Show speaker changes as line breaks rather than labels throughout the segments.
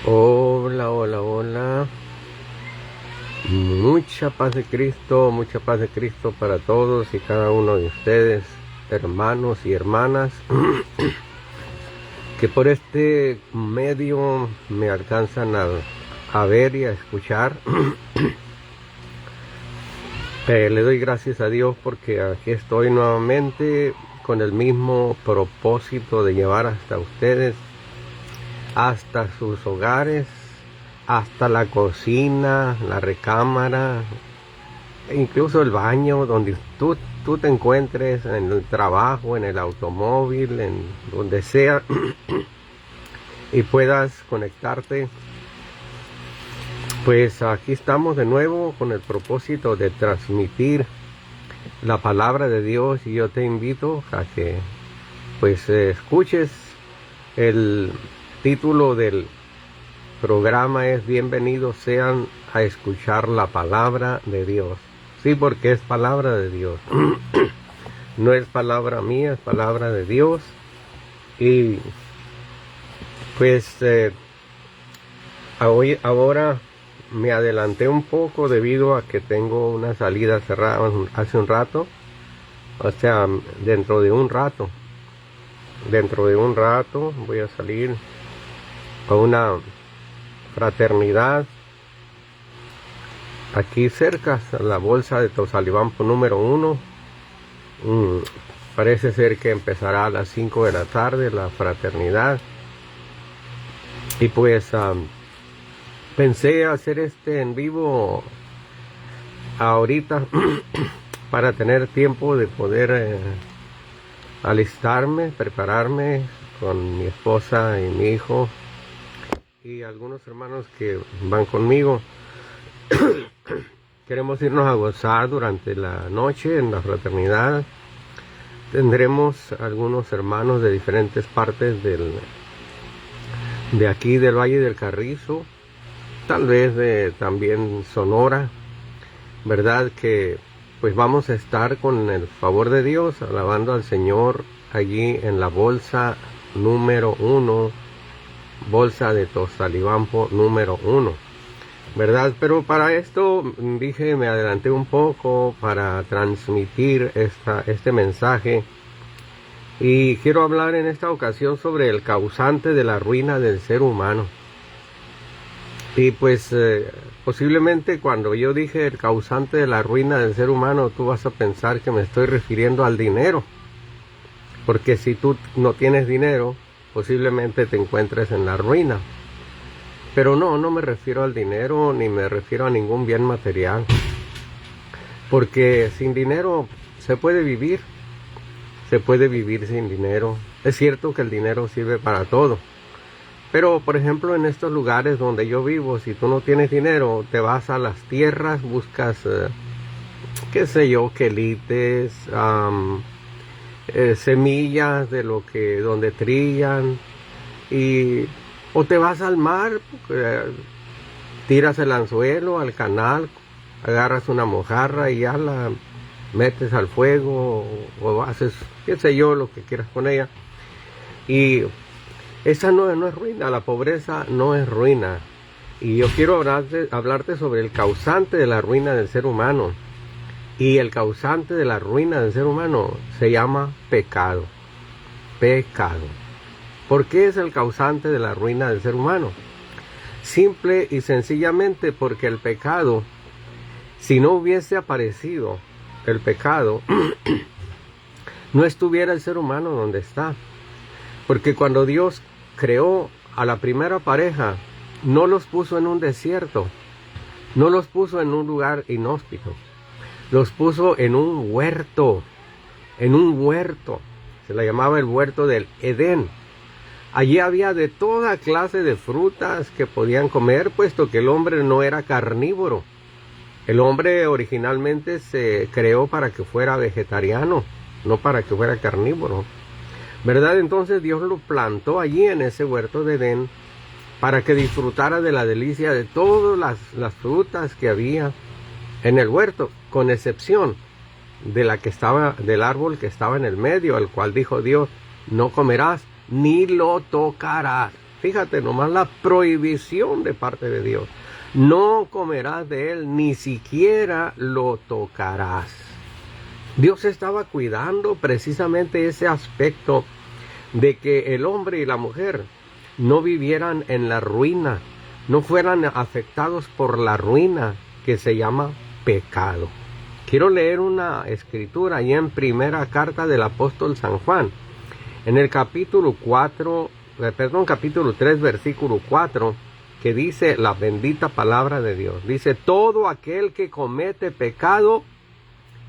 Hola, hola, hola. Mucha paz de Cristo para todos y cada uno de ustedes, hermanos y hermanas, que por este medio me alcanzan a ver y a escuchar. Le doy gracias a Dios porque aquí estoy nuevamente con el mismo propósito de llevar hasta ustedes, hasta sus hogares, hasta la cocina, la recámara, incluso el baño, donde tú te encuentres, en el trabajo, en el automóvil, en donde sea, y puedas conectarte. Pues aquí estamos de nuevo con el propósito de transmitir la palabra de Dios, y yo te invito a que pues escuches. El título del programa es Bienvenidos sean a escuchar la palabra de Dios. Sí, porque es palabra de Dios. No es palabra mía, es palabra de Dios. Y pues ahora me adelanté un poco debido a que tengo una salida cerrada hace un rato. O sea, dentro de un rato voy a salir a una fraternidad aquí cerca, a la bolsa de Tosalibampo número 1. Parece ser que empezará a las 5 de la tarde la fraternidad. Y pues pensé hacer este en vivo ahorita para tener tiempo de poder alistarme, prepararme con mi esposa y mi hijo y algunos hermanos que van conmigo. Queremos irnos a gozar durante la noche en la fraternidad. Tendremos algunos hermanos de diferentes partes de aquí del Valle del Carrizo, tal vez de también Sonora, verdad que pues vamos a estar con el favor de Dios alabando al Señor allí en la bolsa número 1, bolsa de Tosalibampo número 1, ¿verdad? Pero para esto dije, me adelanté un poco para transmitir este mensaje, y quiero hablar en esta ocasión sobre el causante de la ruina del ser humano. Y pues posiblemente cuando yo dije el causante de la ruina del ser humano, tú vas a pensar que me estoy refiriendo al dinero, porque si tú no tienes dinero, posiblemente te encuentres en la ruina. Pero no me refiero al dinero, ni me refiero a ningún bien material, porque sin dinero se puede vivir sin dinero. Es cierto que el dinero sirve para todo, pero por ejemplo en estos lugares donde yo vivo, si tú no tienes dinero, te vas a las tierras, buscas qué sé yo, quelites, semillas de donde trillan, o te vas al mar, tiras el anzuelo al canal, agarras una mojarra y ya la metes al fuego, o haces qué sé yo, lo que quieras con ella. Y esa no es ruina, la pobreza no es ruina. Y yo quiero hablarte sobre el causante de la ruina del ser humano. Y el causante de la ruina del ser humano se llama pecado. Pecado. ¿Por qué es el causante de la ruina del ser humano? Simple y sencillamente porque el pecado, si no hubiese aparecido el pecado, no estuviera el ser humano donde está. Porque cuando Dios creó a la primera pareja, no los puso en un desierto, no los puso en un lugar inhóspito, los puso en un huerto, se le llamaba el huerto del Edén. Allí había de toda clase de frutas que podían comer, puesto que el hombre no era carnívoro. El hombre originalmente se creó para que fuera vegetariano, no para que fuera carnívoro, ¿verdad? Entonces Dios lo plantó allí en ese huerto de Edén para que disfrutara de la delicia de todas las frutas que había en el huerto, con excepción de del árbol que estaba en el medio, al cual dijo Dios, no comerás ni lo tocarás. Fíjate nomás la prohibición de parte de Dios. No comerás de él, ni siquiera lo tocarás. Dios estaba cuidando precisamente ese aspecto de que el hombre y la mujer no vivieran en la ruina, no fueran afectados por la ruina que se llama pecado. Quiero leer una escritura ahí en primera carta del apóstol San Juan, en el capítulo 3, versículo 4, que dice la bendita palabra de Dios. Dice: todo aquel que comete pecado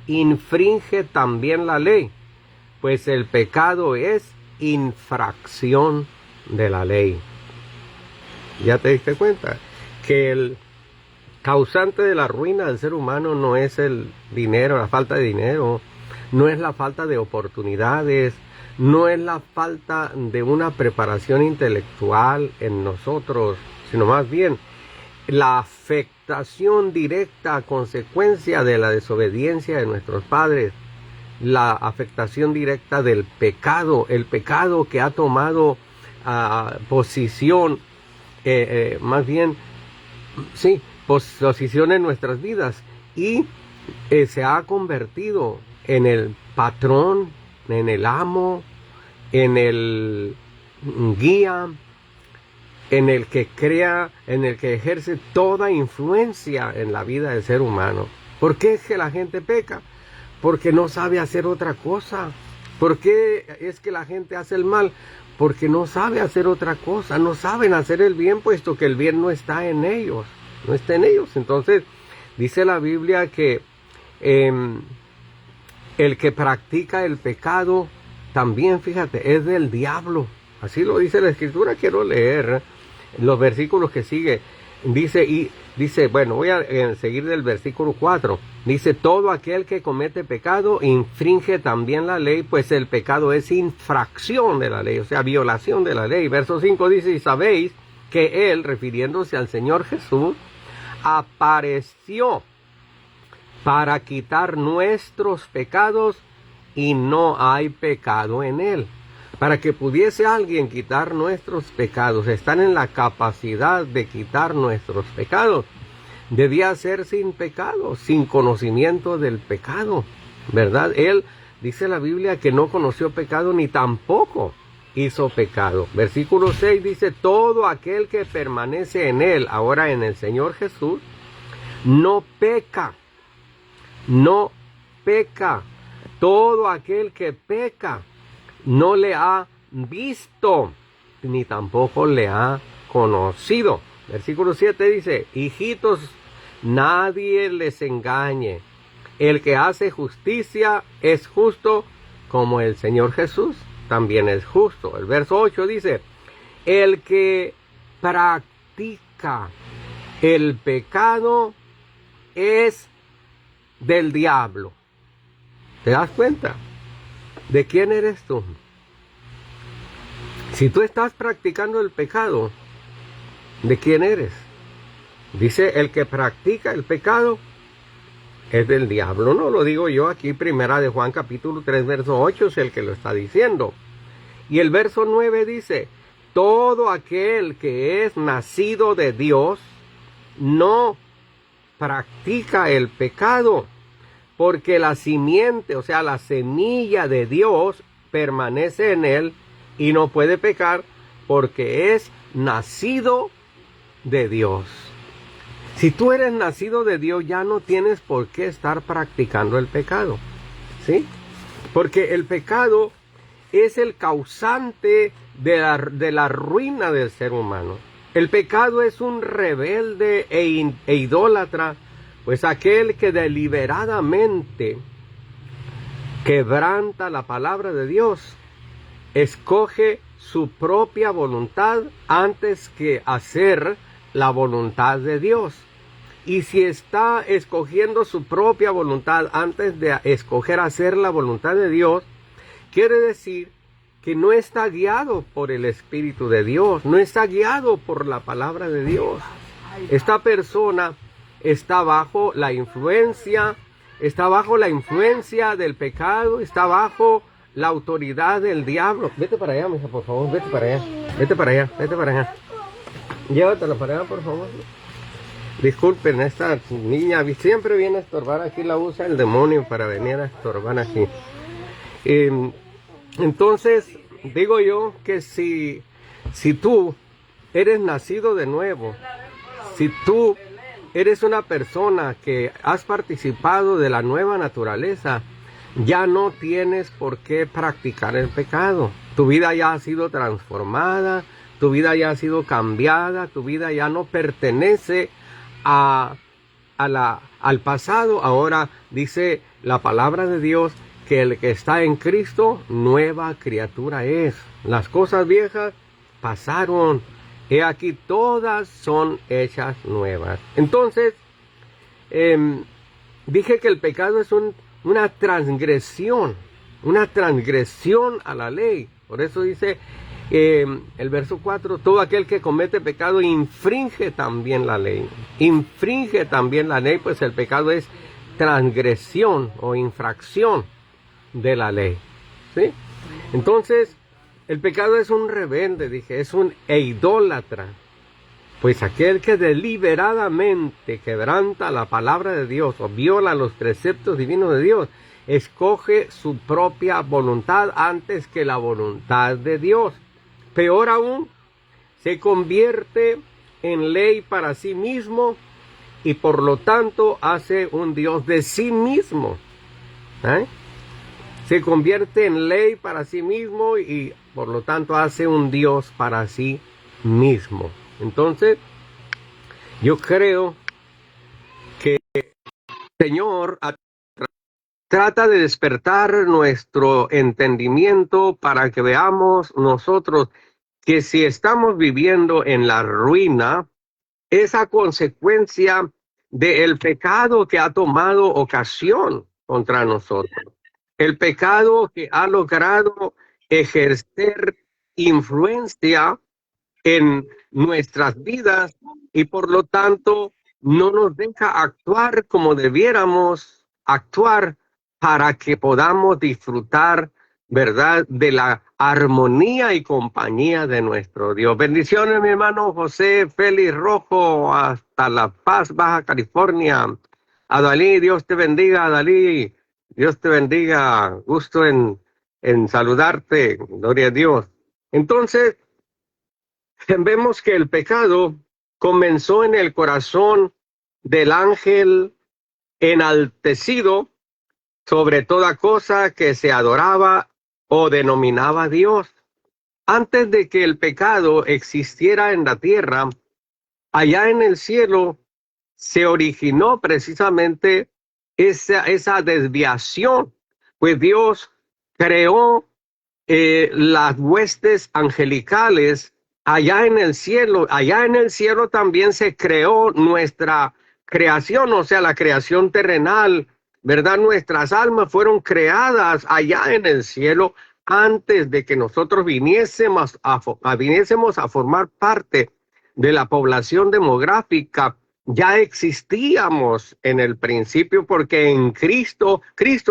infringe también la ley, pues el pecado es infracción de la ley. ¿Ya te diste cuenta? Que el causante de la ruina del ser humano no es el dinero, la falta de dinero, no es la falta de oportunidades, no es la falta de una preparación intelectual en nosotros, sino más bien la afectación directa a consecuencia de la desobediencia de nuestros padres, la afectación directa del pecado, el pecado que ha tomado posición, más bien, sí, posición en nuestras vidas y se ha convertido en el patrón, en el amo, en el guía, en el que crea, en el que ejerce toda influencia en la vida del ser humano. ¿Por qué es que la gente peca? Porque no sabe hacer otra cosa. ¿Por qué es que la gente hace el mal? Porque no sabe hacer otra cosa, no saben hacer el bien, puesto que el bien no está en ellos, no está en ellos. Entonces, dice la Biblia que el que practica el pecado también, fíjate, es del diablo. Así lo dice la Escritura. Quiero leer los versículos que sigue. Dice, bueno, voy a seguir del versículo 4. Dice: todo aquel que comete pecado infringe también la ley, pues el pecado es infracción de la ley, o sea, violación de la ley. Verso 5 dice: y sabéis que él, refiriéndose al Señor Jesús, apareció para quitar nuestros pecados y no hay pecado en él. Para que pudiese alguien quitar nuestros pecados, estar en la capacidad de quitar nuestros pecados, debía ser sin pecado, sin conocimiento del pecado, ¿verdad? Él, dice la Biblia, que no conoció pecado ni tampoco hizo pecado. Versículo 6 dice: todo aquel que permanece en él, ahora en el Señor Jesús, no peca, no peca. Todo aquel que peca no le ha visto, ni tampoco le ha conocido. Versículo 7 dice: hijitos, nadie les engañe. El que hace justicia es justo, como el Señor Jesús también es justo. El verso 8 dice: el que practica el pecado es del diablo. ¿Te das cuenta? ¿De quién eres tú? Si tú estás practicando el pecado, ¿de quién eres? Dice: el que practica el pecado es del diablo. No lo digo yo aquí, primera de Juan capítulo 3, verso 8 es el que lo está diciendo. Y el verso 9 dice: todo aquel que es nacido de Dios no practica el pecado, porque la simiente, o sea, la semilla de Dios permanece en él y no puede pecar porque es nacido de Dios. Si tú eres nacido de Dios, ya no tienes por qué estar practicando el pecado, ¿sí? Porque el pecado es el causante de la ruina del ser humano. El pecado es un rebelde e idólatra, pues aquel que deliberadamente quebranta la palabra de Dios, escoge su propia voluntad antes que hacer la voluntad de Dios. Y si está escogiendo su propia voluntad antes de escoger hacer la voluntad de Dios, quiere decir que no está guiado por el Espíritu de Dios, no está guiado por la palabra de Dios. Esta persona está bajo la influencia del pecado, está bajo la autoridad del diablo. Vete para allá, mija, por favor, vete para allá. Vete para allá, vete para allá. Llévatela para allá, por favor. Disculpen, esta niña siempre viene a estorbar aquí, la usa el demonio para venir a estorbar aquí. Entonces, digo yo que si tú eres nacido de nuevo, si tú eres una persona que has participado de la nueva naturaleza, ya no tienes por qué practicar el pecado. Tu vida ya ha sido transformada, tu vida ya ha sido cambiada, tu vida ya no pertenece al pasado. Ahora dice la palabra de Dios que el que está en Cristo, nueva criatura es. Las cosas viejas pasaron, he aquí todas son hechas nuevas. Entonces, dije que el pecado es una transgresión a la ley. Por eso dice el verso 4, todo aquel que comete pecado infringe también la ley. Infringe también la ley, pues el pecado es transgresión o infracción de la ley. ¿Sí? Entonces, el pecado es un rebelde, dije, es un idólatra. Pues aquel que deliberadamente quebranta la palabra de Dios o viola los preceptos divinos de Dios, escoge su propia voluntad antes que la voluntad de Dios. Peor aún, se convierte en ley para sí mismo y por lo tanto hace un Dios de sí mismo. Se convierte en ley para sí mismo y por lo tanto hace un Dios para sí mismo. Entonces, yo creo que el Señor trata de despertar nuestro entendimiento para que veamos nosotros que si estamos viviendo en la ruina, esa consecuencia del pecado que ha tomado ocasión contra nosotros. El pecado que ha logrado ejercer influencia en nuestras vidas y por lo tanto no nos deja actuar como debiéramos actuar para que podamos disfrutar, ¿verdad?, de la armonía y compañía de nuestro Dios. Bendiciones, mi hermano José Félix Rojo, hasta La Paz, Baja California. Adalí, Dios te bendiga, Adalí. Dios te bendiga. Gusto en saludarte. Gloria a Dios. Entonces, vemos que el pecado comenzó en el corazón del ángel enaltecido sobre toda cosa que se adoraba o denominaba Dios. Antes de que el pecado existiera en la tierra, allá en el cielo se originó precisamente esa desviación, pues Dios creó las huestes angelicales allá en el cielo. Allá en el cielo también se creó nuestra creación, o sea, la creación terrenal, ¿verdad? Nuestras almas fueron creadas allá en el cielo antes de que nosotros viniésemos a formar parte de la población demográfica. Ya existíamos en el principio porque en Cristo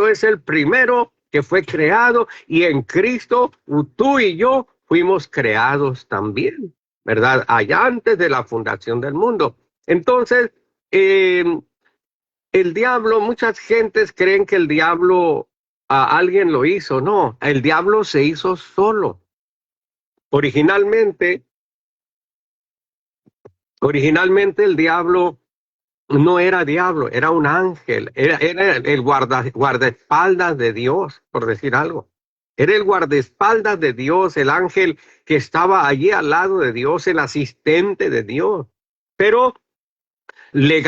es el primero que fue creado y en Cristo tú y yo fuimos creados también, ¿verdad? Allá antes de la fundación del mundo. Entonces, el diablo, muchas gentes creen que el diablo alguien lo hizo. No, el diablo se hizo solo. Originalmente el diablo no era diablo, era un ángel, era el guardaespaldas de Dios, por decir algo. Era el guardaespaldas de Dios, el ángel que estaba allí al lado de Dios, el asistente de Dios. Pero le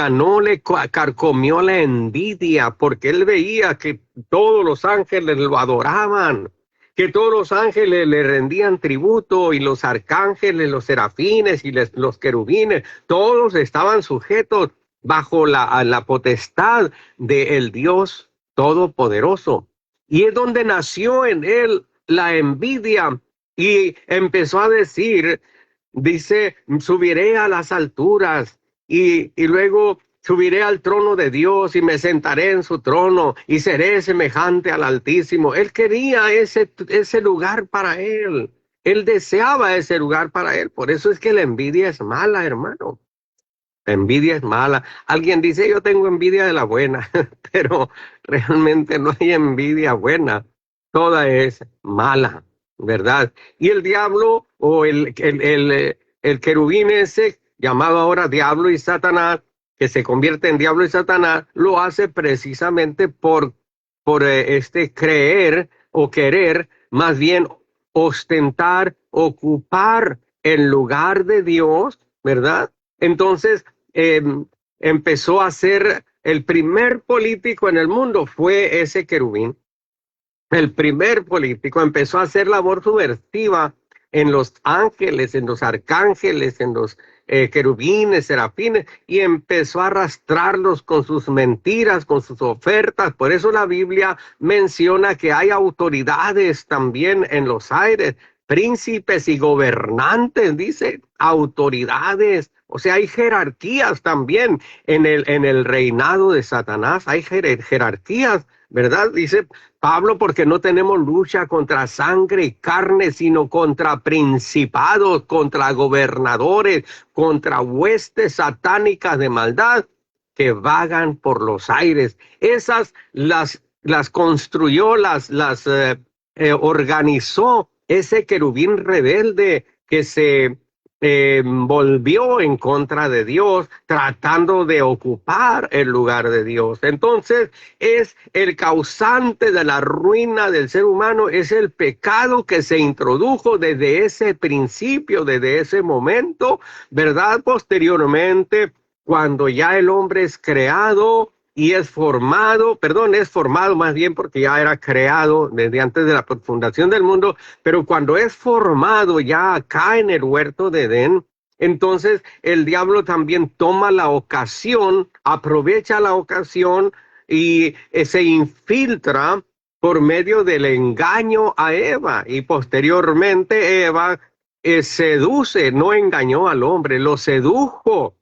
carcomió la envidia, porque él veía que todos los ángeles lo adoraban, que todos los ángeles le rendían tributo y los arcángeles, los serafines y los querubines, todos estaban sujetos bajo la potestad del Dios Todopoderoso. Y es donde nació en él la envidia y empezó a decir, dice, subiré a las alturas y luego subiré al trono de Dios y me sentaré en su trono y seré semejante al Altísimo. Él quería ese lugar para él. Él deseaba ese lugar para él. Por eso es que la envidia es mala, hermano. La envidia es mala. Alguien dice, yo tengo envidia de la buena, pero realmente no hay envidia buena. Toda es mala, ¿verdad? Y el diablo o el querubín ese, llamado ahora diablo y Satanás, que se convierte en diablo y Satanás, lo hace precisamente por creer o querer, más bien ostentar, ocupar el lugar de Dios, ¿verdad? Entonces, eh, empezó a ser el primer político en el mundo, fue ese querubín. El primer político empezó a hacer labor subversiva en los ángeles, en los arcángeles, en los querubines, serafines, y empezó a arrastrarlos con sus mentiras, con sus ofertas. Por eso la Biblia menciona que hay autoridades también en los aires, príncipes y gobernantes, dice, autoridades. O sea, hay jerarquías también en el reinado de Satanás, hay jerarquías, ¿verdad? Dice Pablo, porque no tenemos lucha contra sangre y carne, sino contra principados, contra gobernadores, contra huestes satánicas de maldad que vagan por los aires. Esas las construyó, las organizó ese querubín rebelde que se volvió en contra de Dios, tratando de ocupar el lugar de Dios. Entonces, es el causante de la ruina del ser humano, es el pecado que se introdujo desde ese principio, desde ese momento, ¿verdad? Posteriormente, cuando ya el hombre es creado y es formado más bien porque ya era creado desde antes de la fundación del mundo, pero cuando es formado ya acá en el huerto de Edén, entonces el diablo también toma la ocasión, aprovecha la ocasión y se infiltra por medio del engaño a Eva, y posteriormente Eva seduce, no engañó al hombre, lo sedujo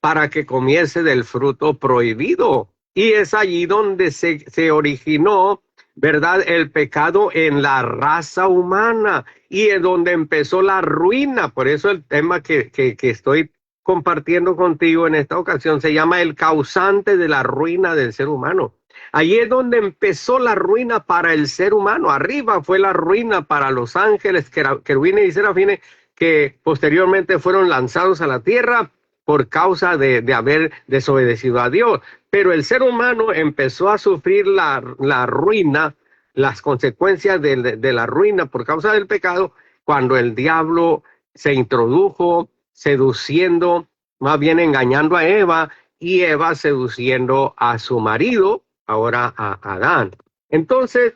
para que comiese del fruto prohibido. Y es allí donde se originó, ¿verdad?, el pecado en la raza humana y es donde empezó la ruina. Por eso el tema que estoy compartiendo contigo en esta ocasión se llama el causante de la ruina del ser humano. Allí es donde empezó la ruina para el ser humano. Arriba fue la ruina para los ángeles, querubines y serafines, que posteriormente fueron lanzados a la tierra por causa de haber desobedecido a Dios. Pero el ser humano empezó a sufrir la ruina, las consecuencias de la ruina por causa del pecado, cuando el diablo se introdujo seduciendo, más bien engañando a Eva, y Eva seduciendo a su marido, ahora a Adán. Entonces,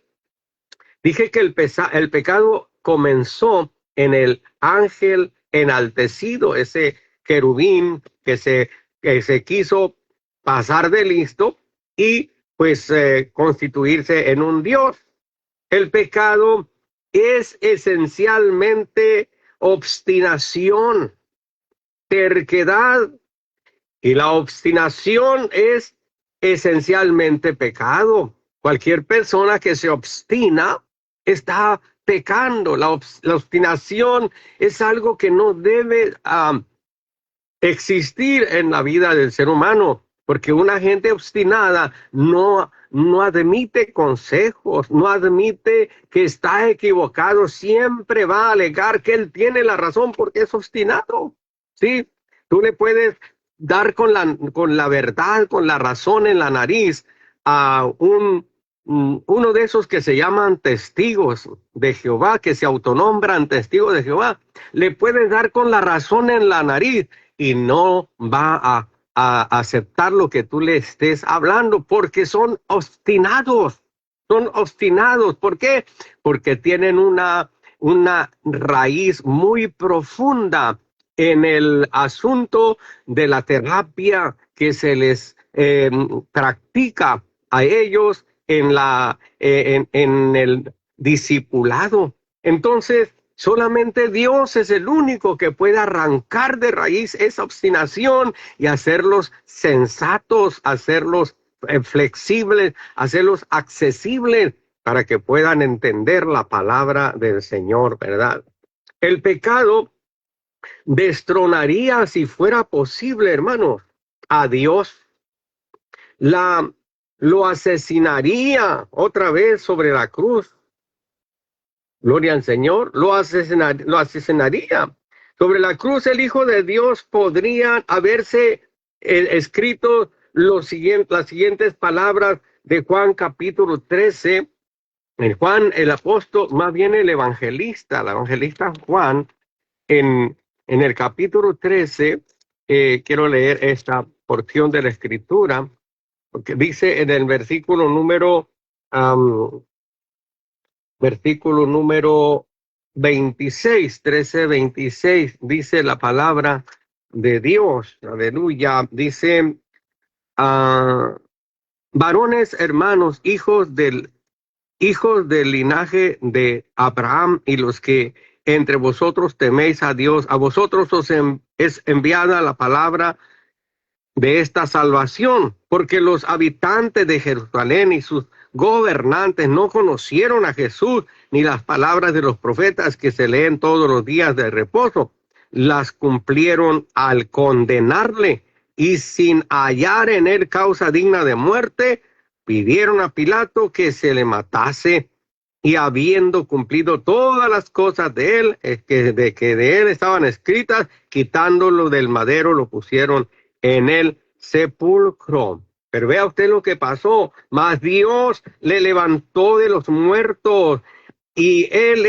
dije que el pecado comenzó en el ángel enaltecido, ese querubín que se quiso pasar de listo y pues constituirse en un dios. El pecado es esencialmente obstinación, terquedad, y la obstinación es esencialmente pecado. Cualquier persona que se obstina está pecando. La obstinación es algo que no debe existir en la vida del ser humano, porque una gente obstinada no admite consejos, no admite que está equivocado, siempre va a alegar que él tiene la razón porque es obstinado. Sí, tú le puedes dar con la verdad, con la razón en la nariz a uno de esos que se llaman testigos de Jehová, que se autonombran testigos de Jehová. Le puedes dar con la razón en la nariz y no va a aceptar lo que tú le estés hablando, porque son obstinados. Son obstinados. ¿Por qué? Porque tienen una raíz muy profunda en el asunto de la terapia que se les practica a ellos en el discipulado. Entonces, Solamente Dios es el único que puede arrancar de raíz esa obstinación y hacerlos sensatos, hacerlos flexibles, hacerlos accesibles para que puedan entender la palabra del Señor, ¿verdad? El pecado destronaría, si fuera posible, hermanos, a Dios. Lo asesinaría otra vez sobre la cruz. Gloria al Señor, lo asesinaría. Sobre la cruz el Hijo de Dios podría haberse escrito las siguientes palabras de Juan capítulo 13. En Juan el apóstol, más bien el evangelista Juan, en el capítulo 13, quiero leer esta porción de la escritura, porque dice en el versículo número 26, 13:26, dice la palabra de Dios, aleluya, dice, varones hermanos, hijos del linaje de Abraham y los que entre vosotros teméis a Dios, a vosotros os es enviada la palabra de esta salvación, porque los habitantes de Jerusalén y sus gobernantes no conocieron a Jesús, ni las palabras de los profetas que se leen todos los días de reposo, las cumplieron al condenarle, y sin hallar en él causa digna de muerte, pidieron a Pilato que se le matase, y habiendo cumplido todas las cosas de él, que de él estaban escritas, quitándolo del madero, lo pusieron en el sepulcro. Pero vea usted lo que pasó. Mas Dios le levantó de los muertos, y él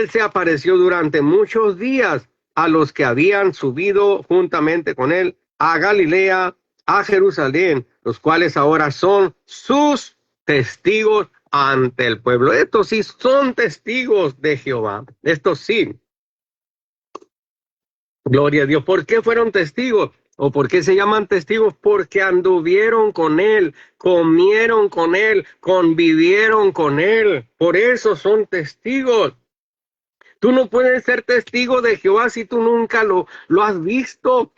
se apareció durante muchos días a los que habían subido juntamente con él a Galilea, a Jerusalén, los cuales ahora son sus testigos ante el pueblo. Estos sí son testigos de Jehová. Estos sí. Gloria a Dios. ¿Por qué fueron testigos? ¿O por qué se llaman testigos? Porque anduvieron con él, comieron con él, convivieron con él. Por eso son testigos. Tú no puedes ser testigo de Jehová si tú nunca lo has visto.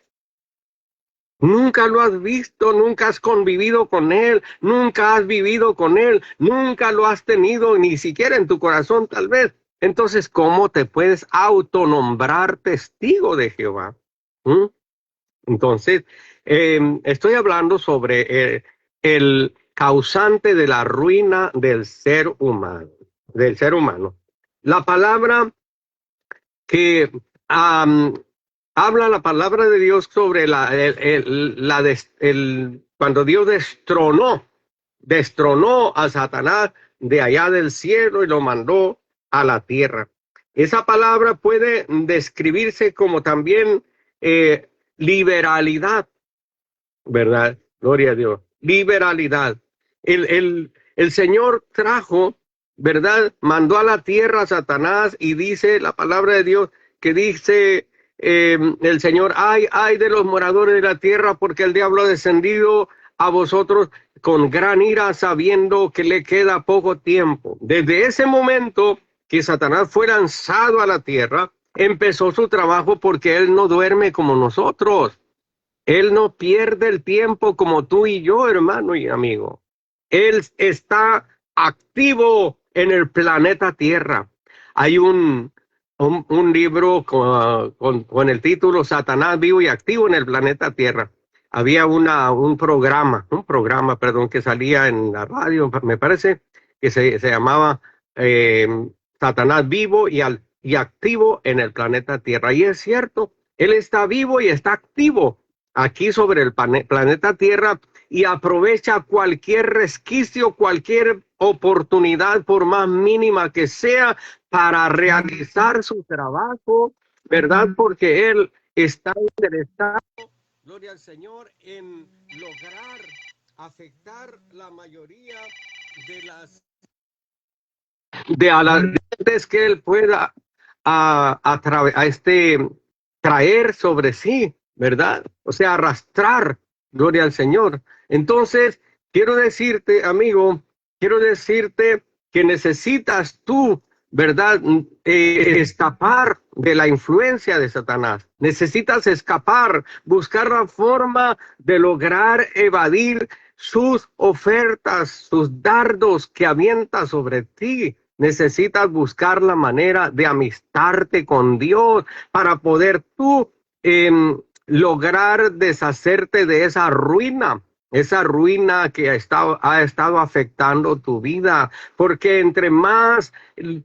Nunca lo has visto, nunca has convivido con él, nunca has vivido con él, nunca lo has tenido ni siquiera en tu corazón tal vez. Entonces, ¿cómo te puedes autonombrar testigo de Jehová? ¿Mm? Entonces, estoy hablando sobre el causante de la ruina del ser humano, La palabra que habla la palabra de Dios sobre cuando Dios destronó a Satanás de allá del cielo y lo mandó a la tierra. Esa palabra puede describirse como también liberalidad, ¿verdad? Gloria a Dios. Liberalidad. El Señor trajo, ¿verdad? Mandó a la tierra a Satanás, y dice la palabra de Dios que dice el Señor, ay de los moradores de la tierra, porque el diablo ha descendido a vosotros con gran ira, sabiendo que le queda poco tiempo. Desde ese momento que Satanás fue lanzado a la tierra, empezó su trabajo, porque él no duerme como nosotros. Él no pierde el tiempo como tú y yo, hermano y amigo. Él está activo en el planeta Tierra. Hay un libro con el título Satanás vivo y activo en el planeta Tierra. Había un programa, que salía en la radio, me parece, que se llamaba Satanás vivo y activo en el planeta Tierra. Y es cierto, él está vivo y está activo aquí sobre el planeta Tierra, y aprovecha cualquier resquicio, cualquier oportunidad, por más mínima que sea, para realizar su trabajo, ¿verdad? Porque él está interesado, gloria al Señor, en lograr afectar la mayoría de las que él pueda traer sobre sí, ¿verdad? O sea, arrastrar, gloria al Señor. Entonces, quiero decirte, amigo, que necesitas tú ¿verdad? Escapar de la influencia de Satanás. Necesitas escapar, buscar la forma de lograr evadir sus ofertas, sus dardos que avienta sobre ti. Necesitas buscar la manera de amistarte con Dios para poder tú lograr deshacerte de esa ruina que ha estado afectando tu vida, porque entre más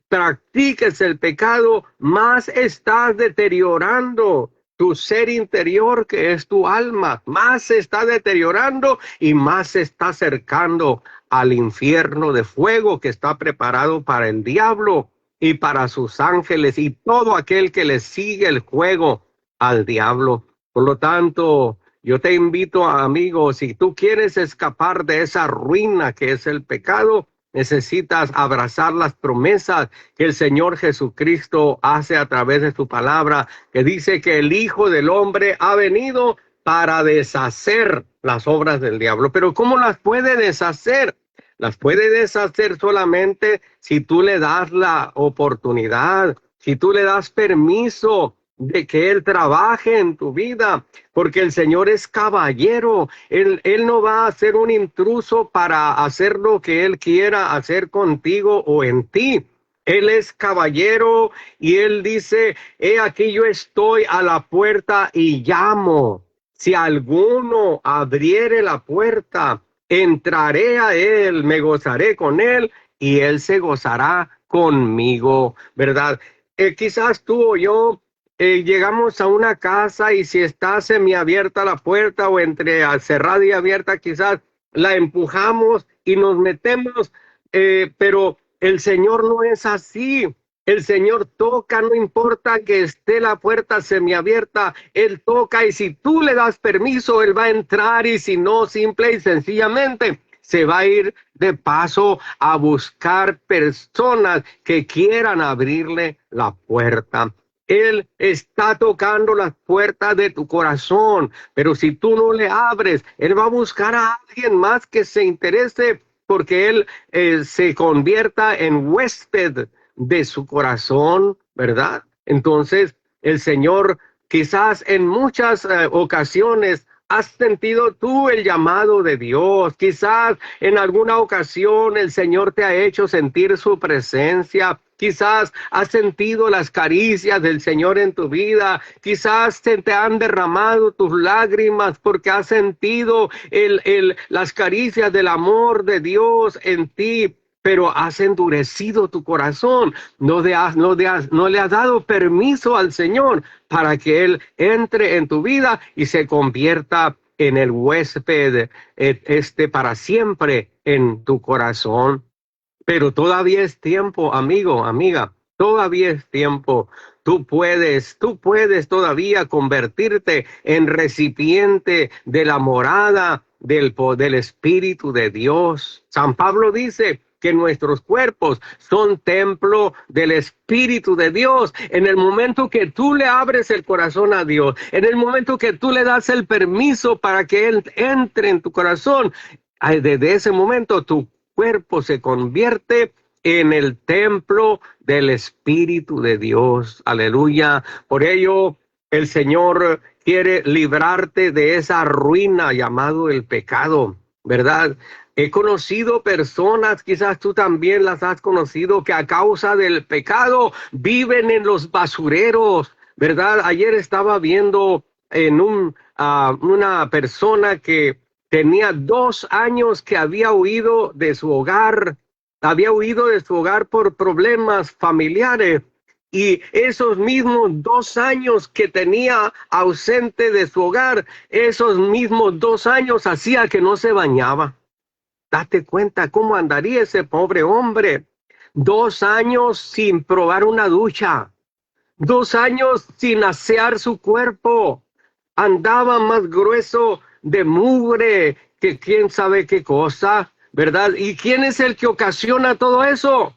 practiques el pecado, más estás deteriorando tu ser interior, que es tu alma, más se está deteriorando y más se está acercando al infierno de fuego que está preparado para el diablo y para sus ángeles y todo aquel que le sigue el juego al diablo. Por lo tanto, yo te invito, amigo, si tú quieres escapar de esa ruina que es el pecado, necesitas abrazar las promesas que el Señor Jesucristo hace a través de su palabra, que dice que el Hijo del Hombre ha venido para deshacer las obras del diablo. Pero ¿cómo las puede deshacer? Las puede deshacer solamente si tú le das la oportunidad, si tú le das permiso de que Él trabaje en tu vida, porque el Señor es caballero. Él no va a ser un intruso para hacer lo que Él quiera hacer contigo o en ti. Él es caballero y Él dice, he aquí yo estoy a la puerta y llamo. Si alguno abriere la puerta, entraré a Él, me gozaré con Él y Él se gozará conmigo, ¿verdad? Quizás tú o yo llegamos a una casa y si está semiabierta la puerta o entre cerrada y abierta, quizás la empujamos y nos metemos, pero el Señor no es así. El Señor toca, no importa que esté la puerta semiabierta, Él toca y si tú le das permiso, Él va a entrar y si no, simple y sencillamente se va a ir de paso a buscar personas que quieran abrirle la puerta. Él está tocando las puertas de tu corazón, pero si tú no le abres, Él va a buscar a alguien más que se interese porque Él se convierta en huésped de su corazón, ¿verdad? Entonces, el Señor quizás en muchas ocasiones has sentido tú el llamado de Dios. Quizás en alguna ocasión el Señor te ha hecho sentir su presencia. Quizás has sentido las caricias del Señor en tu vida. Quizás se te han derramado tus lágrimas porque has sentido las caricias del amor de Dios en ti. Pero has endurecido tu corazón, no le has dado permiso al Señor para que Él entre en tu vida y se convierta en el huésped para siempre en tu corazón. Pero todavía es tiempo, amigo, amiga, todavía es tiempo. Tú puedes todavía convertirte en recipiente de la morada del Espíritu de Dios. San Pablo dice que nuestros cuerpos son templo del Espíritu de Dios. En el momento que tú le abres el corazón a Dios, en el momento que tú le das el permiso para que Él entre en tu corazón, desde ese momento tu cuerpo se convierte en el templo del Espíritu de Dios. Aleluya. Por ello, el Señor quiere librarte de esa ruina llamado el pecado, ¿verdad? He conocido personas, quizás tú también las has conocido, que a causa del pecado viven en los basureros, ¿verdad? Ayer estaba viendo en una persona que tenía 2 años que había huido de su hogar por problemas familiares. Y esos mismos 2 años que tenía ausente de su hogar, esos mismos 2 años hacía que no se bañaba. Date cuenta cómo andaría ese pobre hombre. 2 años sin probar una ducha. 2 años sin asear su cuerpo. Andaba más grueso de mugre que quién sabe qué cosa, ¿verdad? ¿Y quién es el que ocasiona todo eso?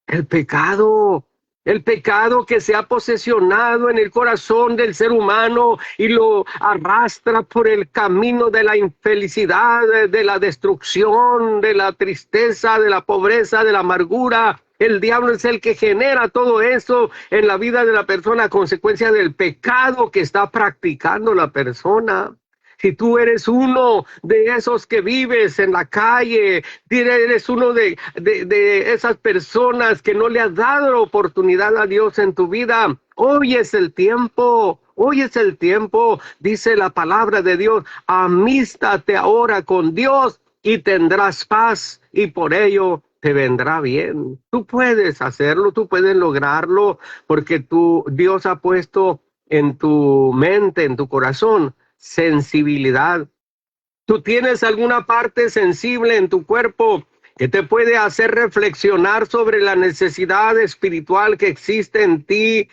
El pecado. El pecado que se ha posesionado en el corazón del ser humano y lo arrastra por el camino de la infelicidad, de la destrucción, de la tristeza, de la pobreza, de la amargura. El diablo es el que genera todo eso en la vida de la persona a consecuencia del pecado que está practicando la persona. Si tú eres uno de esos que vives en la calle, eres uno de esas personas que no le has dado la oportunidad a Dios en tu vida, hoy es el tiempo. Hoy es el tiempo, dice la palabra de Dios, amístate ahora con Dios y tendrás paz y por ello te vendrá bien. Tú puedes hacerlo, tú puedes lograrlo porque Dios ha puesto en tu mente, en tu corazón, sensibilidad. Tú tienes alguna parte sensible en tu cuerpo que te puede hacer reflexionar sobre la necesidad espiritual que existe en ti.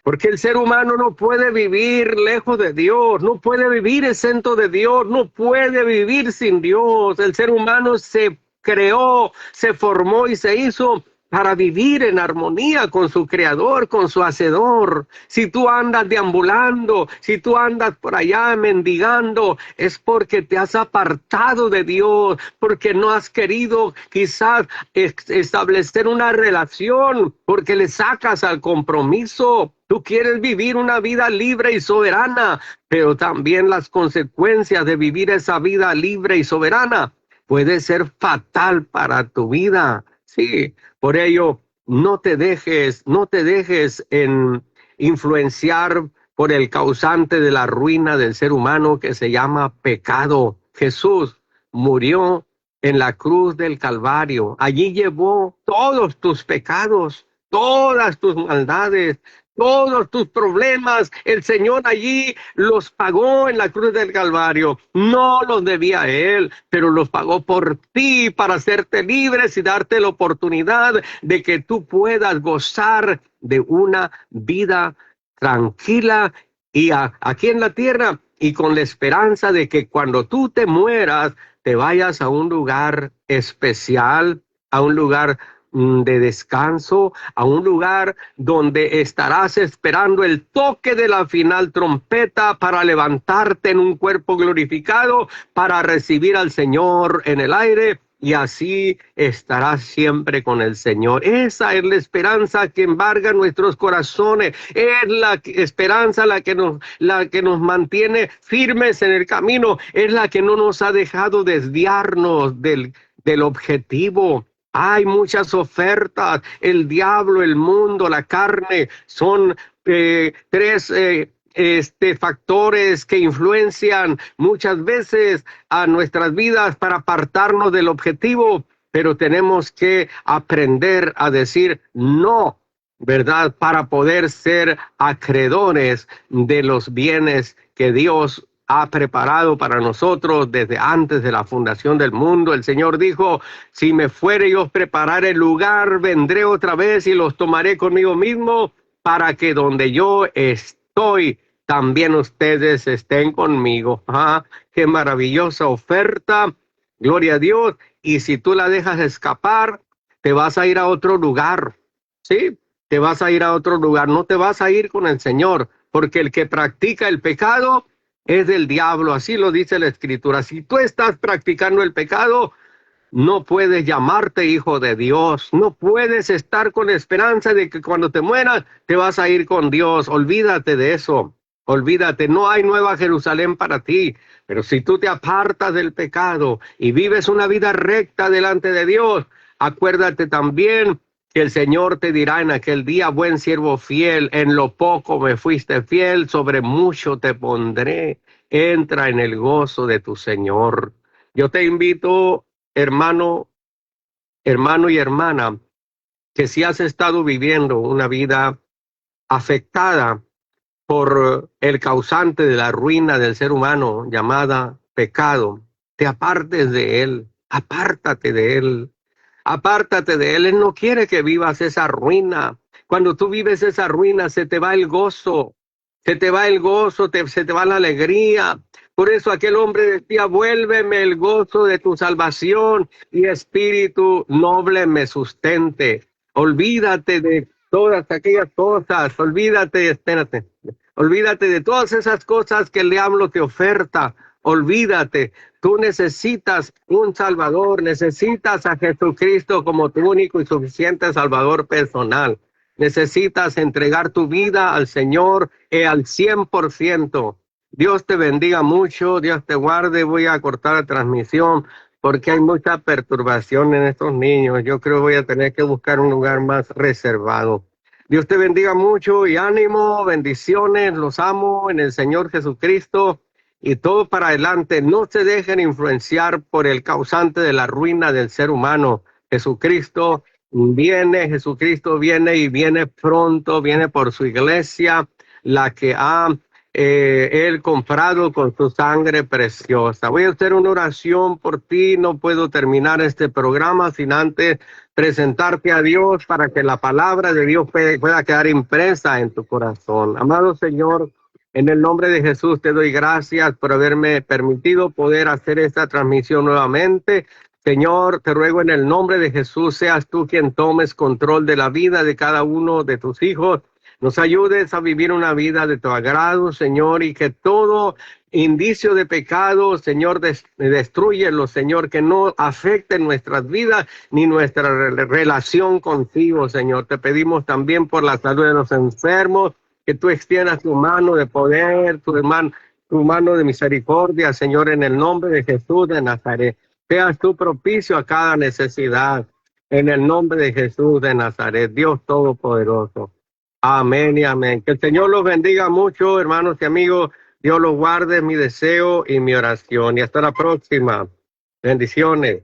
Porque el ser humano no puede vivir lejos de Dios, no puede vivir exento de Dios, no puede vivir sin Dios. El ser humano se creó, se formó y se hizo para vivir en armonía con su creador, con su hacedor. Si tú andas deambulando, si tú andas por allá mendigando, es porque te has apartado de Dios, porque no has querido quizás establecer una relación, porque le sacas al compromiso. Tú quieres vivir una vida libre y soberana, pero también las consecuencias de vivir esa vida libre y soberana puede ser fatal para tu vida. Sí, por ello, no te dejes influenciar por el causante de la ruina del ser humano que se llama pecado. Jesús murió en la cruz del Calvario. Allí llevó todos tus pecados, todas tus maldades, todos tus problemas. El Señor allí los pagó en la cruz del Calvario. No los debía Él, pero los pagó por ti para hacerte libres y darte la oportunidad de que tú puedas gozar de una vida tranquila y aquí en la tierra y con la esperanza de que cuando tú te mueras te vayas a un lugar especial, a un lugar de descanso, a un lugar donde estarás esperando el toque de la final trompeta para levantarte en un cuerpo glorificado, para recibir al Señor en el aire. Y así estarás siempre con el Señor. Esa es la esperanza que embarga nuestros corazones. Es la esperanza la que nos mantiene firmes en el camino. Es la que no nos ha dejado desviarnos del objetivo. Hay muchas ofertas. El diablo, el mundo, la carne son tres factores que influencian muchas veces a nuestras vidas para apartarnos del objetivo, pero tenemos que aprender a decir no, ¿verdad? Para poder ser acreedores de los bienes que Dios ha preparado para nosotros desde antes de la fundación del mundo. El Señor dijo, si me fuere y os prepararé el lugar, vendré otra vez y los tomaré conmigo mismo para que donde yo estoy, también ustedes estén conmigo. ¡Ah, qué maravillosa oferta! Gloria a Dios. Y si tú la dejas escapar, te vas a ir a otro lugar. ¿Sí? Te vas a ir a otro lugar. No te vas a ir con el Señor, porque el que practica el pecado es del diablo. Así lo dice la Escritura. Si tú estás practicando el pecado, no puedes llamarte hijo de Dios. No puedes estar con esperanza de que cuando te mueras te vas a ir con Dios. Olvídate de eso. Olvídate, no hay nueva Jerusalén para ti. Pero si tú te apartas del pecado y vives una vida recta delante de Dios, acuérdate también que el Señor te dirá en aquel día, buen siervo fiel, en lo poco me fuiste fiel, sobre mucho te pondré. Entra en el gozo de tu Señor. Yo te invito, hermano y hermana, que si has estado viviendo una vida afectada por el causante de la ruina del ser humano llamada pecado, te apartes de él, apártate de él. Apártate de él. Él no quiere que vivas esa ruina. Cuando tú vives esa ruina, se te va el gozo. Se te va el gozo, se te va la alegría. Por eso aquel hombre decía, vuélveme el gozo de tu salvación y espíritu noble me sustente. Olvídate de todas aquellas cosas. Olvídate de todas esas cosas que el diablo te oferta. Olvídate, tú necesitas un Salvador, necesitas a Jesucristo como tu único y suficiente Salvador personal. Necesitas entregar tu vida al Señor al 100%. Dios te bendiga mucho, Dios te guarde. Voy a cortar la transmisión porque hay mucha perturbación en estos niños. Yo creo que voy a tener que buscar un lugar más reservado. Dios te bendiga mucho y ánimo, bendiciones, los amo en el Señor Jesucristo y todo para adelante. No se dejen influenciar por el causante de la ruina del ser humano. Jesucristo viene y viene pronto, viene por su iglesia, la que ha él comprado con su sangre preciosa. Voy a hacer una oración por ti. No puedo terminar este programa sin antes presentarte a Dios para que la palabra de Dios pueda quedar impresa en tu corazón. Amado Señor, en el nombre de Jesús te doy gracias por haberme permitido poder hacer esta transmisión nuevamente. Señor, te ruego en el nombre de Jesús, seas tú quien tomes control de la vida de cada uno de tus hijos. Nos ayudes a vivir una vida de tu agrado, Señor, y que todo indicio de pecado, Señor, destrúyelo, Señor, que no afecte nuestras vidas ni nuestra relación contigo, Señor. Te pedimos también por la salud de los enfermos, que tú extiendas tu mano de poder, tu mano de misericordia, Señor, en el nombre de Jesús de Nazaret. Seas tú propicio a cada necesidad, en el nombre de Jesús de Nazaret, Dios Todopoderoso. Amén y amén. Que el Señor los bendiga mucho, hermanos y amigos. Dios los guarde, es mi deseo y mi oración. Y hasta la próxima. Bendiciones.